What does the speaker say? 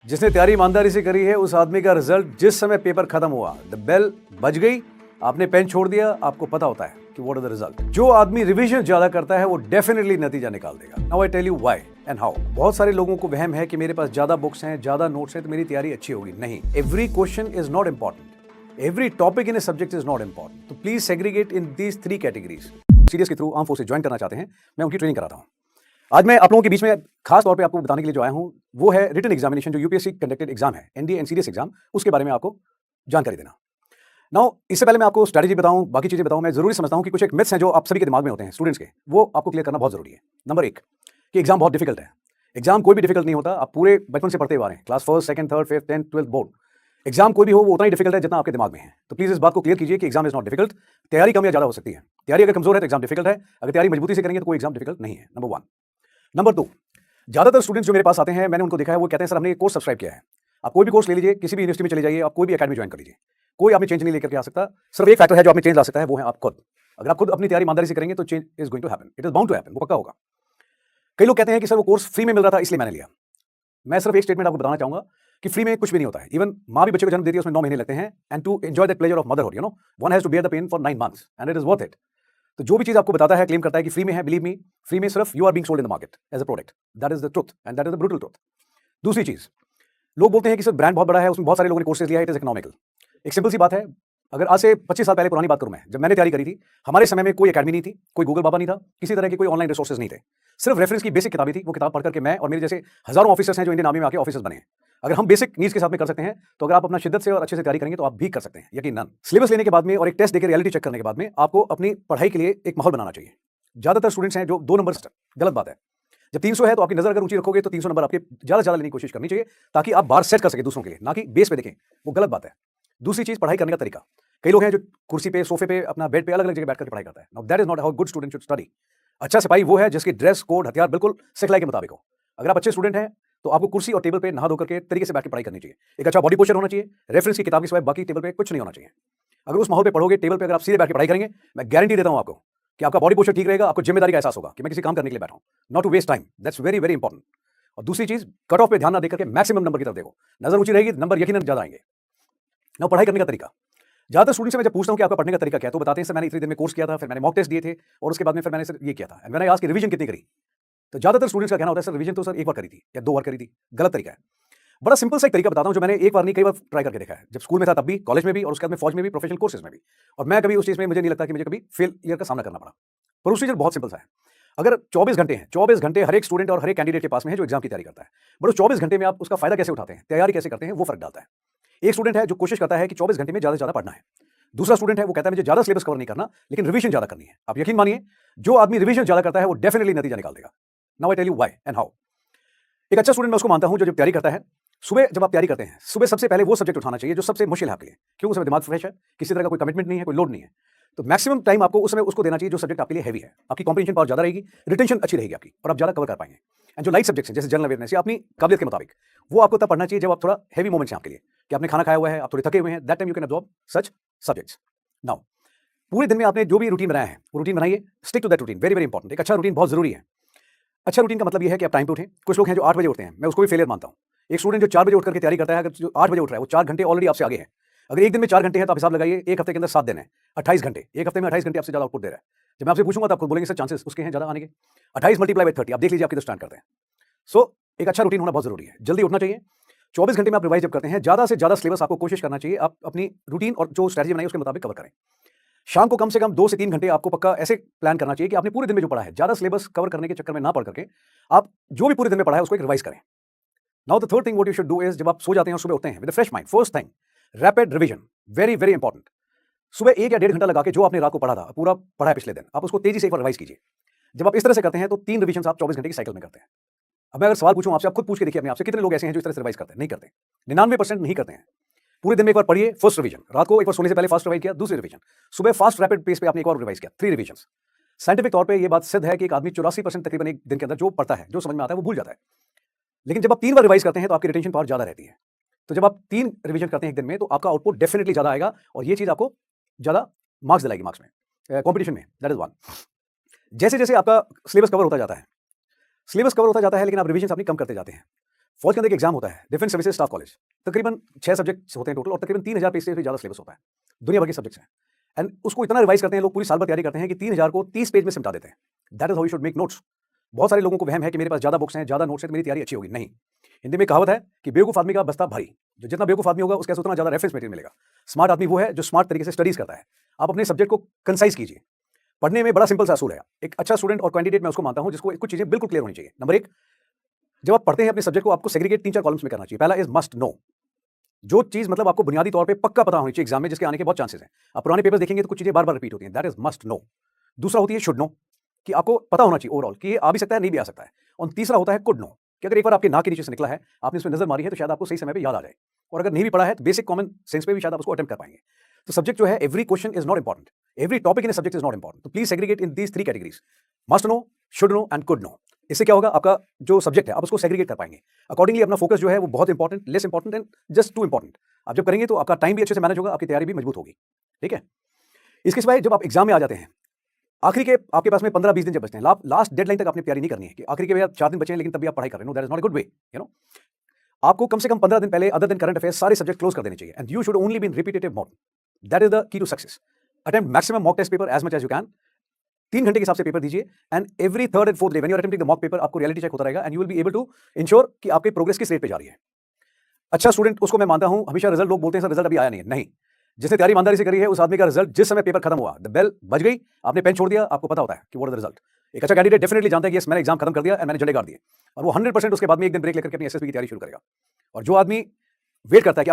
जिसने तैयारी ईमानदारी से करी है उस आदमी का रिजल्ट जिस समय पेपर खत्म हुआ, द बेल बज गई, आपने पेन छोड़ दिया, आपको पता होता है कि व्हाट इज द रिजल्ट। जो आदमी रिवीजन ज्यादा करता है वो डेफिनेटली नतीजा निकाल देगा। Now I tell you why and how. बहुत सारे लोगों को वहम है कि मेरे पास ज्यादा बुक्स हैं, ज्यादा नोट्स हैं तो मेरी तैयारी अच्छी होगी। नहीं, every question is not important, every topic in a subject is not important. तो please segregate in these 3 categories. CDS के थ्रू आर्म फोर्सेस ज्वाइन करना चाहते हैं, मैं उनकी ट्रेनिंग कराता हूं। आज मैं आप लोगों के बीच में खास तौर पे आपको बताने के लिए जो आया हूं वो है रिटन एग्जामिनेशन, जो यूपीएससी कंडक्टेड एग्जाम है, एनडीए एंड सीडीएस एग्जाम, उसके बारे में आपको जानकारी देना। नाउ इससे पहले मैं आपको स्ट्रैटेजी बताऊं, बाकी चीजें बताऊं, मैं जरूरी समझता हूं कि कुछ एक मिथ्स हैं जो आप सभी के दिमाग में होते हैं स्टूडेंट्स के, वो आपको क्लियर करना बहुत जरूरी है। नंबर 1 कि एग्जाम बहुत डिफिकल्ट है। एग्जाम कोई भी डिफिकल्ट नहीं होता, आप पूरे बचपन से पढ़ते हुए आ रहे हैं, class 1st, 2nd, 3rd, 5th, 10th, 12th board. Exam कोई भी हो वो उतना ही डिफिकल्ट है जितना आपके दिमाग में है। तो प्लीज इस बात को क्लियर कीजिए कि एग्जाम इज नॉट डिफिकल्ट। तैयारी कम या ज्यादा हो सकती है। तैयारी अगर कमजोर है तो एग्जाम डिफिकल्ट है, अगर तैयारी मजबूती से करेंगे तो कोई एग्जाम डिफिकल्ट नहीं है। नंबर 1। नंबर 2, ज्यादातर स्टूडेंट्स जो मेरे पास आते हैं, मैंने उनको देखा है, वो कहते हैं सर हमने एक कोर्स सब्सक्राइब किया है। आप कोई भी कोर्स ले लीजिए, किसी भी यूनिवर्सिटी में चले जाइए, आप कोई भी एकेडमी ज्वाइन कर लीजिए, कोई आपने चेंज नहीं लेकर के आ सकता। सिर्फ एक फैक्टर है जो आपने चेंज ला सकता है, वो है आप खुद। अगर आप खुद अपनी तैयारी ईमानदारी से करेंगे तो change is going to happen, it is bound to happen, वो पक्का होगा। कई लोग कहते हैं कि सर वो कोर्स फ्री में मिल रहा था इसलिए मैंने लिया। मैं सिर्फ एक स्टेटमेंट आपको बताना चाहूंगा कि फ्री में कुछ भी नहीं होता है। इवन मां भी बच्चे को जन्म देती है, उसमें 9 महीने लगते हैं, and to enjoy the pleasure of motherhood, you know, one has to bear the pain for 9 months and it is worth it. तो जो भी चीज आपको बताता है, क्लेम करता है कि फ्री में है, बिलीव मी, फ्री में सिर्फ you are being sold in the market as a product. That is the truth and that is the brutal truth. दूसरी चीज, लोग बोलते हैं कि सर ब्रांड बहुत बड़ा है, उसमें बहुत सारे लोगों ने कोर्सेज लिया है, इट इज इकोनॉमिकल। एक सिंपल सी बात है, अगर आज से 25 साल पहले पुरानी बात करूं मैं, जब मैंने तैयारी करी थी, हमारे समय में कोई एकेडमी नहीं थी, कोई गूगल बाबा नहीं था, किसी तरह के कोई ऑनलाइन रिसोर्सेज नहीं थे, सिर्फ रेफरेंस की बेसिक किताबें थी। वो किताब पढ़ करके मैं और मेरे जैसे हजारों ऑफिसर्स हैं जो इंडियन आर्मी में आके ऑफिसर्स बने हैं। अगर हम बेसिक नीड्स के साथ में कर सकते हैं तो अगर आप अपना शिद्दत से और अच्छे से तैयारी करेंगे तो आप भी कर सकते हैं, यकीनन। सिलेबस लेने के बाद में और एक टेस्ट देकर रियलिटी चेक करने के बाद में आपको अपनी पढ़ाई के लिए एक माहौल बनाना चाहिए। ज्यादातर स्टूडेंट्स हैं जो 2 नंबर, गलत बात है। जब 300 है तो आपकी नजर अगर ऊंची रखोगे तो 300 नंबर आपके ज्यादा से ज्यादा लेने की कोशिश करनी चाहिए, ताकि आप बार सेट कर सके दूसरों के लिए, ना कि बेस पे देखें, वो गलत बात है। दूसरी चीज, पढ़ाई करने का तरीका। कई लोग हैं जो कुर्सी पे, सोफे पे, अपना बेड पे, अलग अलग जगह बैठ करके पढ़ाई करता है। Now that is not how good student should study. अच्छा सिपाही वो है जिसकी ड्रेस कोड, हथियार बिल्कुल सिखलाई के मुताबिक हो। अगर आप अच्छे स्टूडेंट हैं तो आपको कुर्सी और टेबल पे नहा धो करके तरीके से बैठ के पढ़ाई करनी चाहिए। एक अच्छा बॉडी पोस्चर होना चाहिए, रेफरेंस की किताब के सिवाय बाकी टेबल पे कुछ नहीं होना चाहिए। अगर उस माहौल पे पढ़ोगे, टेबल पे अगर आप सीधे बैठ के पढ़ाई करेंगे, मैं गारंटी देता हूं आपको कि आपका बॉडी पोस्चर ठीक रहेगा, आपको जिम्मेदारी का एहसास होगा कि मैं किसी काम करने के लिए बैठा हूं, not to waste time. That's very very important. और दूसरी चीज, कट ऑफ पे ध्यान ना देकर के मैक्सिमम नंबर की तरफ देखो। नजर ऊंची रहेगी, नंबर यकीनन ज्यादा आएंगे। ना पढ़ाई करने का तरीका, ज्यादातर स्टूडेंट से मैं जब पूछता हूं कि आपका पढ़ने का तरीका क्या है, तो बताते हैं सर मैंने इतने दिन में कोर्स किया था, फिर मैंने मॉक टेस्ट दिए थे, और उसके बाद में फिर मैंने सर ये किया था। एंड मैंने आज की रिवीजन कितनी करी, तो ज्यादातर स्टूडेंट्स का कहना होता है सर रिवीजन तो सर एक बार करी थी या 2 बार करी थी। गलत तरीका है। बड़ा सिंपल सा एक तरीका बताता हूं जो मैंने एक बार नहीं कई बार ट्राई करके देखा है, जब स्कूल में था तब भी, कॉलेज में भी, और उसके बाद में फौज में भी, प्रोफेशनल कोर्सेज में भी। और मैं कभी उस चीज में, मुझे नहीं लगता कि मुझे कभी फेलियर का सामना करना पड़ा। प्रोसीजर बहुत सिंपल सा है। अगर 24 घंटे हैं, 24 घंटे हर एक स्टूडेंट और हर एक कैंडिडेट के पास में है जो एग्जाम की तैयारी करता है, बट उस 24 घंटे में आप उसका फायदा कैसे उठाते हैं, तैयारी कैसे करते हैं, वो फर्क डालता है। एक स्टूडेंट है जो कोशिश करता है कि 24 घंटे में ज्यादा से ज्यादा पढ़ना है। दूसरा स्टूडेंट है वो कहता है मुझे ज्यादा सिलेबस कवर नहीं करना, लेकिन रिवीजन ज्यादा करनी है। आप यकीन मानिए, जो आदमी रिवीजन ज्यादा करता है वो डेफिनेटली नतीजा निकाल देगा। Now I tell you why and how. एक अच्छा स्टूडेंट मैं उसको मानता हूं जो जब तैयारी करता है, सुबह जब आप तैयारी करते हैं, सुबह सबसे पहले वो सब्जेक्ट उठाना चाहिए जो सबसे मुश्किल है आपके लिए। क्यों? उस समय दिमाग फ्रेश है, किसी तरह का कोई कमिटमेंट नहीं है, कोई लोड नहीं है। तो मैक्सिमम टाइम आपको उस समय उसको देना चाहिए जो सब्जेक्ट आपके लिए हैवी है। आपकी कॉम्प्रिहेंशन पावर ज्यादा रहेगी, रिटेंशन अच्छी रहेगी आपकी, और आप ज्यादा कवर कर पाएंगे। एंड जो लाइट सब्जेक्ट्स हैं जैसे जनरल अवेयरनेस या अपनी काबिलियत के मुताबिक, वो आपको तब पढ़ना चाहिए जब आप थोड़ा हैवी मोमेंट्स हैं आपके लिए, कि आपने खाना खाया हुआ है, आप थोड़े थके हुए हैं, that time you can absorb such subjects. Now पूरे दिन में आपने जो भी रूटीन बनाया है, वो रूटीन बनाइए, stick to that routine, very very important. एक अच्छा रूटीन बहुत जरूरी है। अच्छा रूटीन का मतलब ये है कि आप टाइम पे उठें। कुछ लोग हैं जो 8 बजे उठते हैं, मैं उसको भी फेलियर मानता हूं। एक स्टूडेंट जो 4 बजे उठ करके तैयारी करता है, अगर जो 8 बजे उठ रहा है, वो 4 घंटे ऑलरेडी आपसे आगे है। अगर एक दिन में 4 घंटे हैं तो आप हिसाब लगाइए, एक हफ्ते के अंदर 7 दिन है, 28 घंटे। एक हफ्ते में 28 घंटे आपसे ज्यादा आउटपुट दे रहा है। जब मैं आपसे पूछूंगा तो आप खुद बोलेंगे सर चांसेस उसके हैं ज्यादा आने के। 28 मल्टीप्लाई बाय 30, आप देख लीजिए आप किधर स्टैंड करते हैं। सो एक अच्छा रूटीन होना बहुत जरूरी है। जल्दी उठना चाहिए। 24 घंटे में आप रिवाइज जब करते हैं, ज्यादा से ज्यादा सिलेबस आपको कोशिश करना चाहिए आप अपनी रूटीन और जो स्ट्रेटजी बनाई उसके मुताबिक कवर करें। शाम को कम से कम 2 से 3 घंटे आपको पक्का ऐसे प्लान करना चाहिए कि आपने पूरे दिन में जो पढ़ा है, ज्यादा सिलेबस कवर करने के चक्कर में ना पढ़ करके आप जो भी पूरे दिन में पढ़ा है उसको एक रिवाइज करें। Now the third thing what you should do is, जब आप सो जाते हैं और सुबह उठते हैं with a fresh mind, first thing rapid revision, very very important. सुबह 1 या 1.5 घंटा लगा के जो आपने रात को पढ़ा था, पूरा पढ़ा है पिछले दिन, आप उसको तेजी से एक बार रिवाइज कीजिए। जब आप इस तरह से करते हैं तो 3 रिवीजन आप 24 घंटे की साइकिल में करते हैं। अब मैं अगर सवाल पूछूं आपसे, आप खुद पूछ के देखिए अपने आप से, कितने लोग ऐसे हैं जो इस तरह से रिवाइज करते हैं? नहीं करते। 99% नहीं करते हैं। पूरे दिन में एक बार पढ़िए, फर्स्ट रिवीजन, रात को एक बार सोने से पहले फास्ट रिवाइज किया, दूसरी रिवीजन, सुबह फास्ट रैपिड पेस पे आपने एक और रिवाइज किया, 3 रिवीजन। साइंटिफिक तौर पे ये बात सिद्ध है कि एक आदमी 84% तकरीबन एक दिन के अंदर जो पढ़ता है, जो समझ में आता है, वो भूल जाता है। लेकिन जब आप 3 बार रिवाइज करते हैं तो आपकी रिटेंशन पावर ज्यादा रहती है। तो जब आप 3 रिवीजन करते हैं एक दिन में, तो आपका आउटपुट डेफिनेटली ज्यादा आएगा, और ये चीज आपको ज्यादा मार्क्स दिलाएगी, मार्क्स में, कॉम्पिटिशन में। That is one. जैसे जैसे आपका सिलेबस कवर होता जाता है, सिलेबस कवर होता जाता है, लेकिन आप रिवीजन अपनी कम करते जाते हैं, फौज के अंदर एक एग्जाम होता है, डिफेंस सर्विसेज स्टाफ कॉलेज। तकरीबन 6 सब्जेक्ट्स होते हैं टोटल और तकरीबन 3000 पेज से भी ज़्यादा सिलेबस होता है। दुनिया भर के सब्जेक्ट्स हैं एंड उसको इतना रिवाइज करते हैं लोग, पूरी साल भर तैयारी करते हैं कि 3000 को 30 पेज में सिमटा देते हैं। That is how you should make notes. बहुत सारे लोगों को वहम है कि मेरे पास ज़्यादा बुक्स हैं, ज़्यादा नोट्स हैं तो मेरी तैयारी अच्छी होगी। नहीं, हिंदी में कहावत है कि बेवकूफ़ आदमी का बस्ता भारी। जो जितना बेवकूफ़ आदमी होगा उसके पास उतना ज़्यादा रेफरेंस मटेरियल मिलेगा। स्मार्ट आदमी वो है जो स्मार्ट तरीके से स्टडीज़ करता है। आप अपने सब्जेक्ट को कंसाइज कीजिए। पढ़ने में बड़ा सिंपल सा असूल है। एक अच्छा स्टूडेंट और कैंडिडेट मैं उसको मानता हूं जिसको कुछ चीजें बिल्कुल क्लियर होनी चाहिए। नंबर एक, जब आप पढ़ते हैं अपने सब्जेक्ट को आपको सेग्रीगेट 3-4 कॉलम्स में करना चाहिए। पहला इज मस्ट नो, जो चीज मतलब आपको बुनियादी तौर पे पक्का पता होनी चाहिए एग्जाम में, जिसके आने के बहुत चांसेस हैं। आप पुराने पेपर्स देखेंगे तो कुछ चीजें बार बार रिपीट होती हैं। That is must know. दूसरा होती है शुड नो, कि आपको पता होना चाहिए ओवरऑल कि ये आ भी सकता है नहीं भी आ सकता है। और तीसरा होता है कुड नो, कि अगर एक बार आपके नाक के नीचे से निकला है, आपने उसमें नजर मारी है तो शायद आपको सही समय पे याद आ जाए। और अगर नहीं भी पढ़ा है तो बेसिक कॉमन सेंस पे भी शायद आप उसको अटेम्प्ट कर पाएंगे। तो सब्जेक्ट जो है, every question is not important, every topic in subject is not important. तो please segregate in these 3 categories, must know, should know and could know. इससे क्या होगा, आपका जो सब्जेक्ट है आप उसको सेग्रीगेट कर पाएंगे। अकॉर्डिंगली अपना फोकस जो है वो बहुत important, less important and just two important आप जब करेंगे तो आपका टाइम भी अच्छे से मैनेज होगा, आपकी तैयारी भी मजबूत होगी। ठीक है। इसके सिवाय जब आप एग्जाम में आ जाते हैं, आखिरी के आपके पास में 15-20 दिन जब बचते हैं, लास्ट डेडलाइन तक आपने तैयारी नहीं करनी है कि आखिरी के भैया 4 दिन बचे हैं लेकिन तब भी आप पढ़ाई कर रहे हो। That is not a good way, you know. आपको कम से कम 15 दिन पहले अदर देन करंट अफेयर्स सारे सब्जेक्ट क्लोज कर देने चाहिए and you should only be in repetitive mode. That is the key to success. Attempt maximum mock test paper as much as you can. 3 घंटे के हिसाब से पेपर दीजिए and every third and fourth day when you are attempting the mock paper आपको reality check होता रहेगा and you will be able to ensure कि आपकी प्रोग्रेस किस रेट पे जा रही है। अच्छा स्टूडेंट उसको मैं मानता हूं, हमेशा रिजल्ट लोग बोलते हैं सर रिजल्ट अभी आया नहीं है। नहीं, जिसने तैयारी ईमानदारी से करी है उस आदमी का रिजल्ट जिस समय पेपर खत्म हुआ, द बेल बज गई, आपने पेन छोड़ दिया, आपको पता होता है कि व्हाट इज द रिजल्ट। एक अच्छा कैंडिडेट डेफिनेटली जानता है कि यस मैंने एग्जाम खत्म कर दिया एंड मैंने झंडे गाड़ दिए, और वो 100% उसके बाद में एक दिन ब्रेक लेकर के अपनी एसएसबी की तैयारी शुरू करेगा। और जो आदमी वेट करता है कि